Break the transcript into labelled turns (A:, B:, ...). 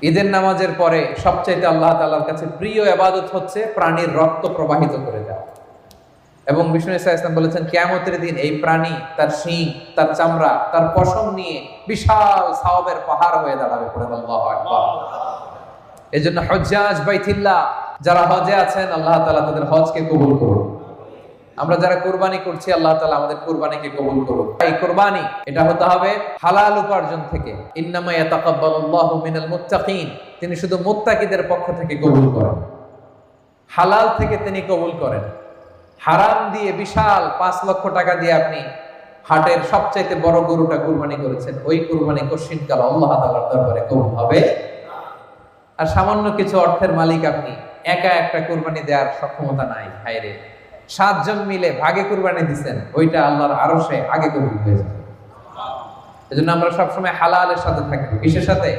A: ঈদের নামাজের পরে সবচাইতে আল্লাহ তাআলার কাছে প্রিয় ইবাদত হচ্ছে প্রাণীর রক্ত প্রবাহিত করে দেওয়া। এবং বিষ্ণু ইসা ইসলাম বলেছেন কিয়ামতের দিন এই প্রাণী তার শিং, তার চামড়া, তার পশম নিয়ে বিশাল সওয়াবের পাহাড় হয়ে দাঁড়াবে। পড়েন আল্লাহু আকবার। এজন্য হুজ্জাজ বাইতুল্লাহ যারা হজে আছেন, আল্লাহ তাআলা তাদের হজকে কবুল করুন। আমরা যারা কুরবানি করছি, আল্লাহ তাআলা আমাদের কুরবানিকে কবুল করুন। এই কুরবানি এটা হতে হবে হালাল উপার্জন থেকে। ইন্নামা ইয়াতাকাব্বালুল্লাহু মিনাল মুত্তাকিন, তিনি শুধু মুত্তাকিদের পক্ষ থেকে কবুল করেন, হালাল থেকে তিনি কবুল করেন। হারাম দিয়ে বিশাল 5 লক্ষ টাকা দিয়ে আপনি হাটের সবচাইতে বড় গরুটা কুরবানি করেছেন, ওই কুরবানি কশিনকাল আল্লাহ তাআলার দরবারে কবুল হবে। আর সামান্য কিছু অর্থের মালিক আপনি, একা একটা কুরবানি দেওয়ার সক্ষমতা নাই, হায়রে 7 জন মিলে ভাগে কুরবানি দিবেন, ওইটা আল্লাহর আরশে আগে কবুল হয়ে যাবে। এজন্য আমরা সবসময় হালালের সাথে থাকি। কিসের সাথে?